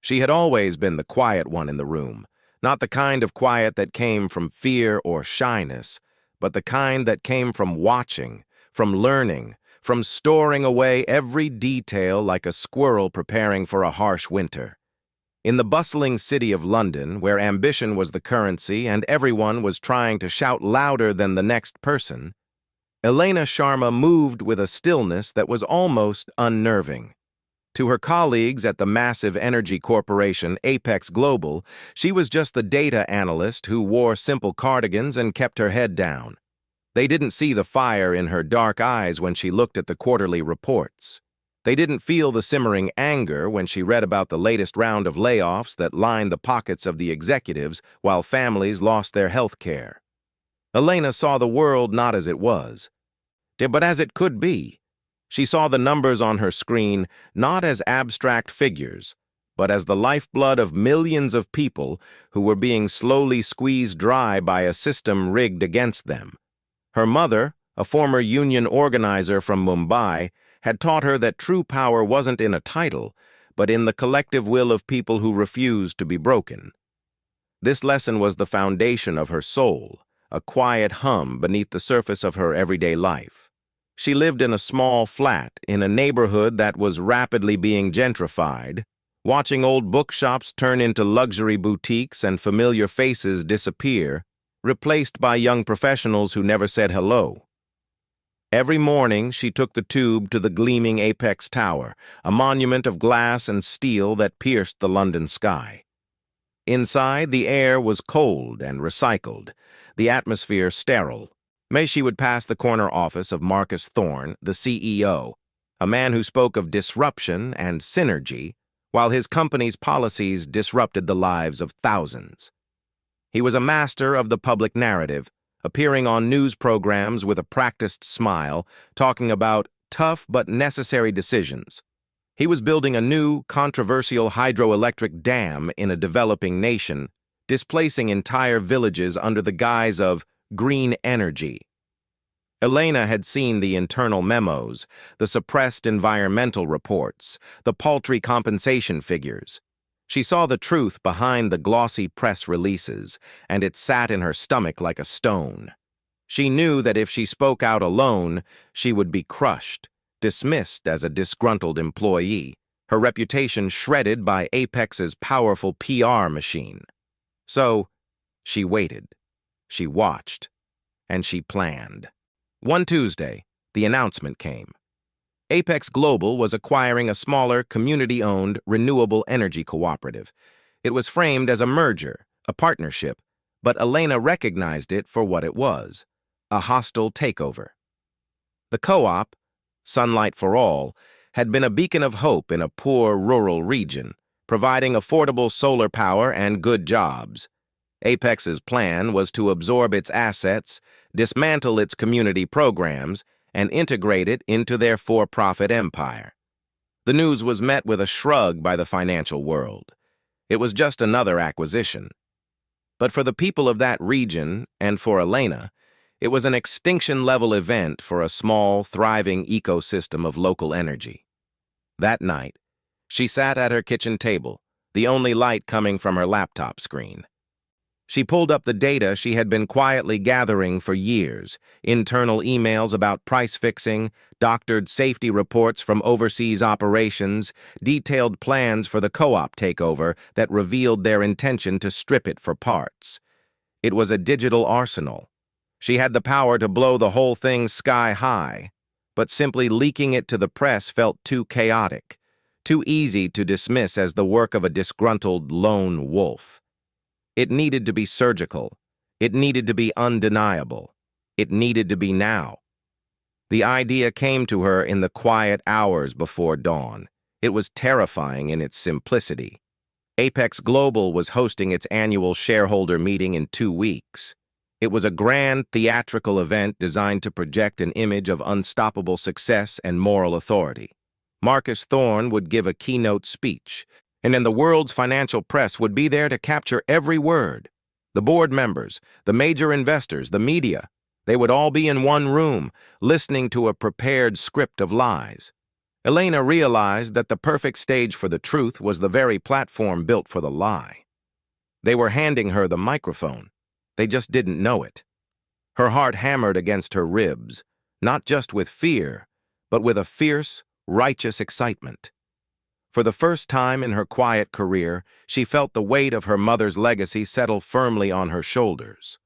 She had always been the quiet one in the room, not the kind of quiet that came from fear or shyness, but the kind that came from watching, from learning, from storing away every detail like a squirrel preparing for a harsh winter. In the bustling city of London, where ambition was the currency and everyone was trying to shout louder than the next person, Elena Sharma moved with a stillness that was almost unnerving. To her colleagues at the massive energy corporation Apex Global, she was just the data analyst who wore simple cardigans and kept her head down. They didn't see the fire in her dark eyes when she looked at the quarterly reports. They didn't feel the simmering anger when she read about the latest round of layoffs that lined the pockets of the executives while families lost their health care. Elena saw the world not as it was, but as it could be. She saw the numbers on her screen not as abstract figures, but as the lifeblood of millions of people who were being slowly squeezed dry by a system rigged against them. Her mother, a former union organizer from Mumbai, had taught her that true power wasn't in a title, but in the collective will of people who refused to be broken. This lesson was the foundation of her soul, a quiet hum beneath the surface of her everyday life. She lived in a small flat in a neighborhood that was rapidly being gentrified, watching old bookshops turn into luxury boutiques and familiar faces disappear, replaced by young professionals who never said hello. Every morning, she took the tube to the gleaming Apex Tower, a monument of glass and steel that pierced the London sky. Inside, the air was cold and recycled, the atmosphere sterile. She would pass the corner office of Marcus Thorne, the CEO, a man who spoke of disruption and synergy, while his company's policies disrupted the lives of thousands. He was a master of the public narrative, appearing on news programs with a practiced smile, talking about tough but necessary decisions. He was building a new, controversial hydroelectric dam in a developing nation, displacing entire villages under the guise of green energy. Elena had seen the internal memos, the suppressed environmental reports, the paltry compensation figures. She saw the truth behind the glossy press releases, and it sat in her stomach like a stone. She knew that if she spoke out alone, she would be crushed, dismissed as a disgruntled employee, her reputation shredded by Apex's powerful PR machine. So, she waited, she watched, and she planned. One Tuesday, the announcement came. Apex Global was acquiring a smaller, community-owned, renewable energy cooperative. It was framed as a merger, a partnership, but Elena recognized it for what it was, a hostile takeover. The co-op, Sunlight for All, had been a beacon of hope in a poor rural region, providing affordable solar power and good jobs. Apex's plan was to absorb its assets, dismantle its community programs, and integrate it into their for-profit empire. The news was met with a shrug by the financial world. It was just another acquisition. But for the people of that region, and for Elena, it was an extinction-level event for a small, thriving ecosystem of local energy. That night, she sat at her kitchen table, the only light coming from her laptop screen. She pulled up the data she had been quietly gathering for years, internal emails about price fixing, doctored safety reports from overseas operations, detailed plans for the co-op takeover that revealed their intention to strip it for parts. It was a digital arsenal. She had the power to blow the whole thing sky high, but simply leaking it to the press felt too chaotic, too easy to dismiss as the work of a disgruntled lone wolf. It needed to be surgical. It needed to be undeniable. It needed to be now. The idea came to her in the quiet hours before dawn. It was terrifying in its simplicity. Apex Global was hosting its annual shareholder meeting in 2 weeks. It was a grand theatrical event designed to project an image of unstoppable success and moral authority. Marcus Thorne would give a keynote speech, and then the world's financial press would be there to capture every word. The board members, the major investors, the media, they would all be in one room, listening to a prepared script of lies. Elena realized that the perfect stage for the truth was the very platform built for the lie. They were handing her the microphone. They just didn't know it. Her heart hammered against her ribs, not just with fear, but with a fierce, righteous excitement. For the first time in her quiet career, she felt the weight of her mother's legacy settle firmly on her shoulders.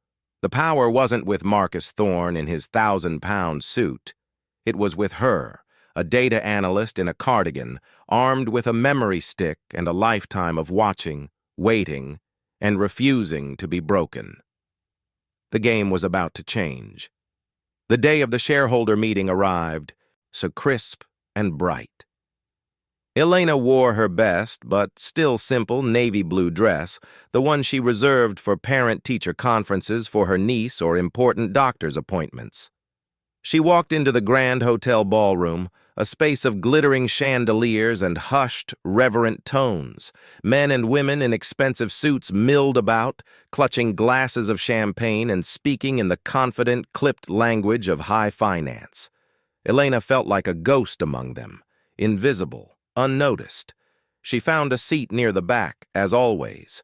The power wasn't with Marcus Thorne in his 1,000-pound suit. It was with her, a data analyst in a cardigan, armed with a memory stick and a lifetime of watching, waiting, and refusing to be broken. The game was about to change. The day of the shareholder meeting arrived, so crisp and bright. Elena wore her best, but still simple, navy blue dress, the one she reserved for parent-teacher conferences for her niece or important doctor's appointments. She walked into the Grand Hotel ballroom, a space of glittering chandeliers and hushed, reverent tones. Men and women in expensive suits milled about, clutching glasses of champagne and speaking in the confident, clipped language of high finance. Elena felt like a ghost among them, invisible, unnoticed. She found a seat near the back, as always.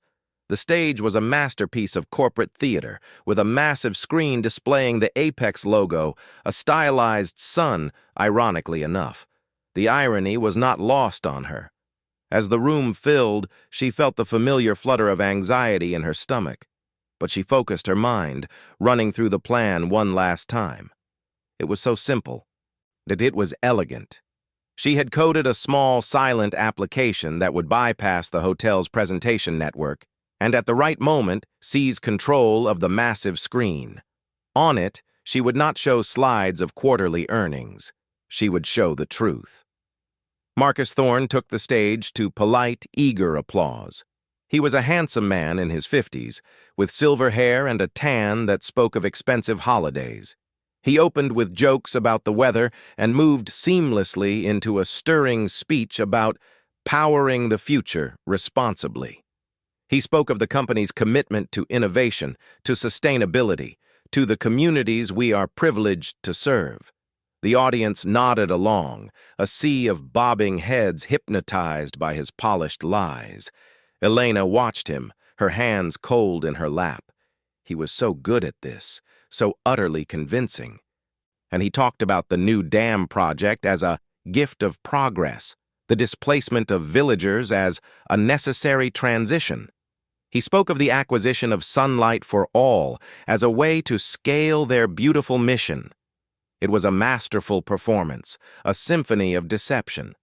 The stage was a masterpiece of corporate theater, with a massive screen displaying the Apex logo, a stylized sun, ironically enough. The irony was not lost on her. As the room filled, she felt the familiar flutter of anxiety in her stomach. But she focused her mind, running through the plan one last time. It was so simple, that it was elegant. She had coded a small, silent application that would bypass the hotel's presentation network, and at the right moment, seize control of the massive screen. On it, she would not show slides of quarterly earnings. She would show the truth. Marcus Thorne took the stage to polite, eager applause. He was a handsome man in his 50s, with silver hair and a tan that spoke of expensive holidays. He opened with jokes about the weather and moved seamlessly into a stirring speech about powering the future responsibly. He spoke of the company's commitment to innovation, to sustainability, to the communities we are privileged to serve. The audience nodded along, a sea of bobbing heads hypnotized by his polished lies. Elena watched him, her hands cold in her lap. He was so good at this, so utterly convincing. And he talked about the new dam project as a gift of progress, the displacement of villagers as a necessary transition. He spoke of the acquisition of Sunlight for All as a way to scale their beautiful mission. It was a masterful performance, a symphony of deception.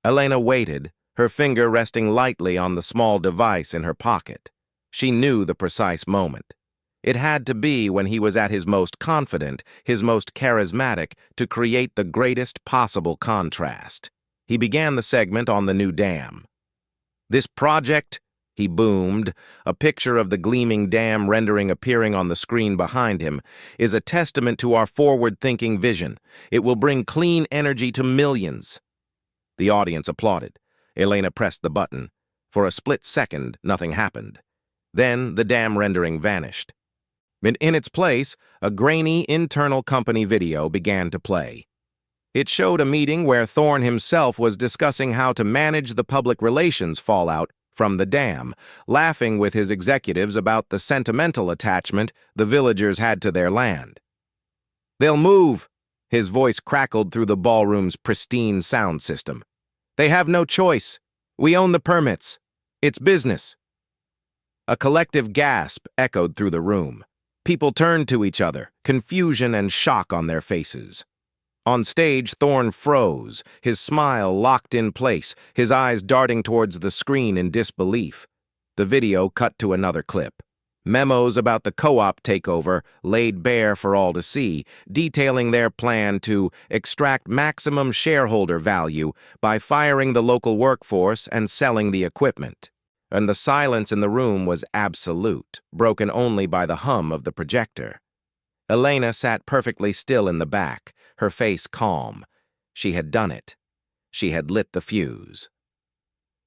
Elena waited, her finger resting lightly on the small device in her pocket. She knew the precise moment. It had to be when he was at his most confident, his most charismatic, to create the greatest possible contrast. He began the segment on the new dam. "This project," he boomed, a picture of the gleaming dam rendering appearing on the screen behind him, "is a testament to our forward-thinking vision. It will bring clean energy to millions." The audience applauded. Elena pressed the button. For a split second, nothing happened. Then the dam rendering vanished. And in its place, a grainy internal company video began to play. It showed a meeting where Thorne himself was discussing how to manage the public relations fallout from the dam, laughing with his executives about the sentimental attachment the villagers had to their land. "They'll move," his voice crackled through the ballroom's pristine sound system. "They have no choice. We own the permits. It's business." A collective gasp echoed through the room. People turned to each other, confusion and shock on their faces. On stage, Thorne froze, his smile locked in place, his eyes darting towards the screen in disbelief. The video cut to another clip. Memos about the co-op takeover laid bare for all to see, detailing their plan to extract maximum shareholder value by firing the local workforce and selling the equipment. And the silence in the room was absolute, broken only by the hum of the projector. Elena sat perfectly still in the back, her face calm. She had done it. She had lit the fuse.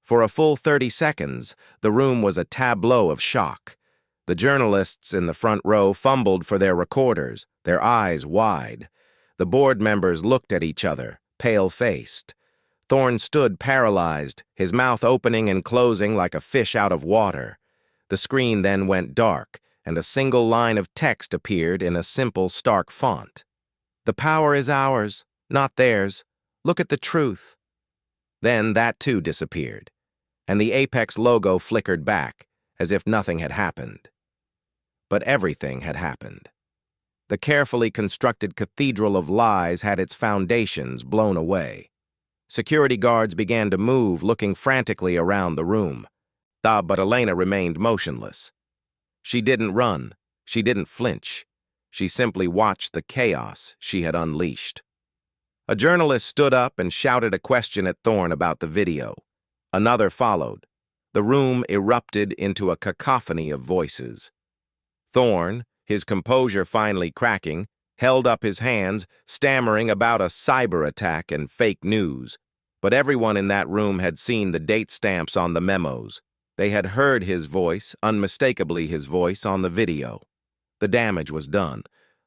For a full 30 seconds, the room was a tableau of shock. The journalists in the front row fumbled for their recorders, their eyes wide. The board members looked at each other, pale-faced. Thorn stood paralyzed, his mouth opening and closing like a fish out of water. The screen then went dark, and a single line of text appeared in a simple, stark font. "The power is ours, not theirs. Look at the truth." Then that too disappeared, and the Apex logo flickered back, as if nothing had happened. But everything had happened. The carefully constructed cathedral of lies had its foundations blown away. Security guards began to move, looking frantically around the room. But Elena remained motionless. She didn't run. She didn't flinch. She simply watched the chaos she had unleashed. A journalist stood up and shouted a question at Thorn about the video. Another followed. The room erupted into a cacophony of voices. Thorn, his composure finally cracking, held up his hands, stammering about a cyber attack and fake news. But everyone in that room had seen the date stamps on the memos. They had heard his voice, unmistakably his voice, on the video. The damage was done.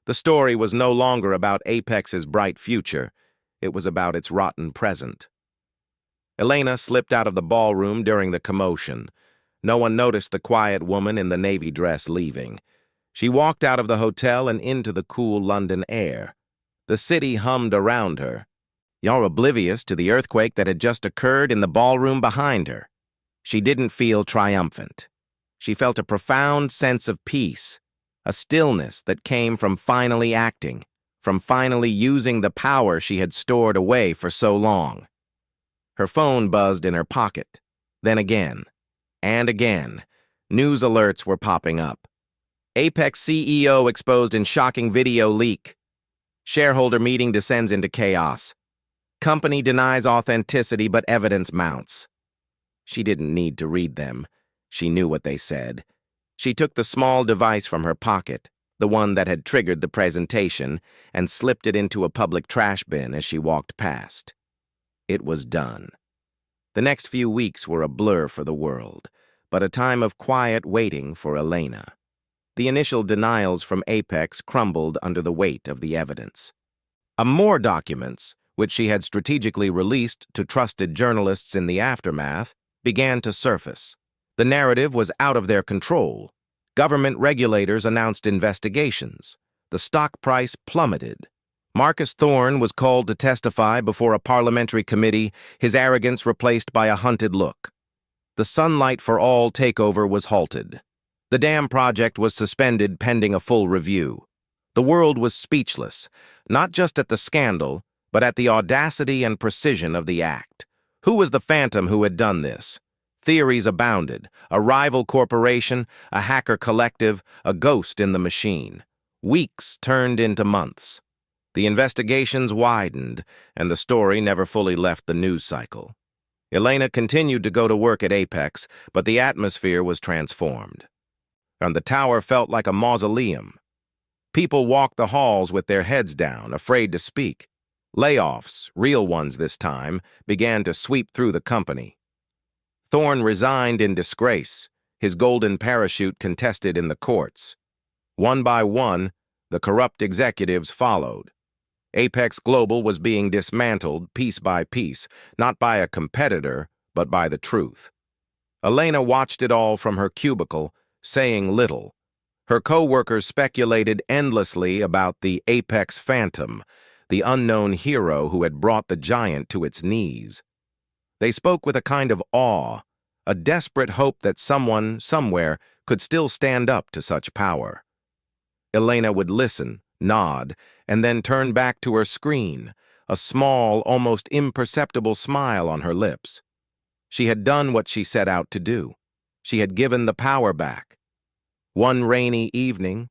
The story was no longer about Apex's bright future. It was about its rotten present. Elena slipped out of the ballroom during the commotion. No one noticed the quiet woman in the navy dress leaving. She walked out of the hotel and into the cool London air. The city hummed around her. You're oblivious to the earthquake that had just occurred in the ballroom behind her. She didn't feel triumphant. She felt a profound sense of peace, a stillness that came from finally acting, from finally using the power she had stored away for so long. Her phone buzzed in her pocket. Then again, and again, news alerts were popping up. Apex CEO exposed in shocking video leak. Shareholder meeting descends into chaos. Company denies authenticity, but evidence mounts. She didn't need to read them. She knew what they said. She took the small device from her pocket, the one that had triggered the presentation, and slipped it into a public trash bin as she walked past. It was done. The next few weeks were a blur for the world, but a time of quiet waiting for Elena. The initial denials from Apex crumbled under the weight of the evidence. More documents, which she had strategically released to trusted journalists in the aftermath, began to surface. The narrative was out of their control. Government regulators announced investigations. The stock price plummeted. Marcus Thorn was called to testify before a parliamentary committee, his arrogance replaced by a hunted look. The Sunlight for All takeover was halted. The dam project was suspended pending a full review. The world was speechless, not just at the scandal, but at the audacity and precision of the act. Who was the phantom who had done this? Theories abounded: a rival corporation, a hacker collective, a ghost in the machine. Weeks turned into months. The investigations widened, and the story never fully left the news cycle. Elena continued to go to work at Apex, but the atmosphere was transformed. And the tower felt like a mausoleum. People walked the halls with their heads down, afraid to speak. Layoffs, real ones this time, began to sweep through the company. Thorn resigned in disgrace, his golden parachute contested in the courts. One by one, the corrupt executives followed. Apex Global was being dismantled piece by piece, not by a competitor, but by the truth. Elena watched it all from her cubicle, saying little. Her co-workers speculated endlessly about the Apex Phantom, the unknown hero who had brought the giant to its knees. They spoke with a kind of awe, a desperate hope that someone, somewhere, could still stand up to such power. Elena would listen, nod, and then turn back to her screen, a small, almost imperceptible smile on her lips. She had done what she set out to do. She had given the power back. One rainy evening,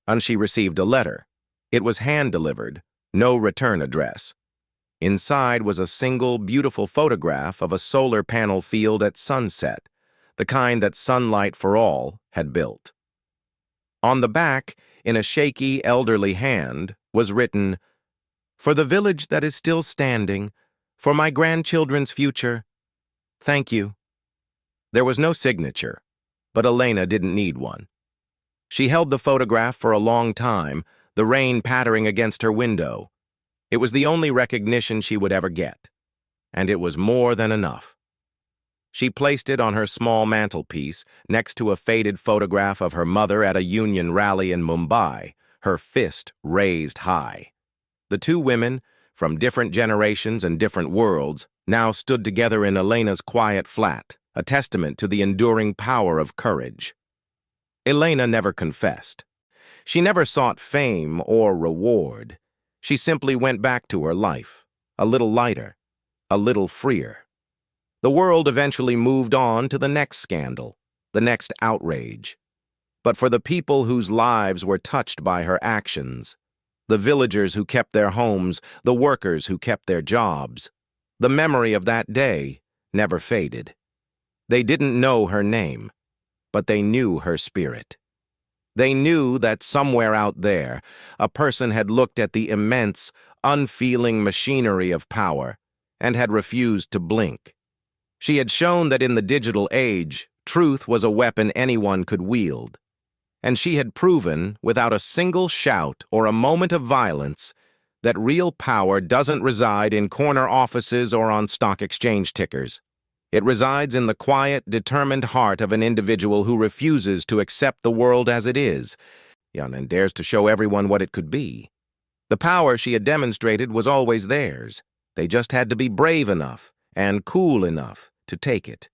and she received a letter. It was hand-delivered, no return address. Inside was a single, beautiful photograph of a solar panel field at sunset, the kind that Sunlight for All had built. On the back, in a shaky, elderly hand, was written, "For the village that is still standing, for my grandchildren's future, thank you." There was no signature, but Elena didn't need one. She held the photograph for a long time, the rain pattering against her window. It was the only recognition she would ever get. and it was more than enough. She placed it on her small mantelpiece next to a faded photograph of her mother at a union rally in Mumbai, her fist raised high. The two women, from different generations and different worlds, now stood together in Elena's quiet flat, a testament to the enduring power of courage. Elena never confessed. She never sought fame or reward. She simply went back to her life, a little lighter, a little freer. The world eventually moved on to the next scandal, the next outrage. But for the people whose lives were touched by her actions, the villagers who kept their homes, the workers who kept their jobs, the memory of that day never faded. They didn't know her name, but they knew her spirit. They knew that somewhere out there, a person had looked at the immense, unfeeling machinery of power and had refused to blink. She had shown that in the digital age, truth was a weapon anyone could wield. And she had proven, without a single shout or a moment of violence, that real power doesn't reside in corner offices or on stock exchange tickers. It resides in the quiet, determined heart of an individual who refuses to accept the world as it is, and dares to show everyone what it could be. The power she had demonstrated was always theirs. They just had to be brave enough and cool enough to take it.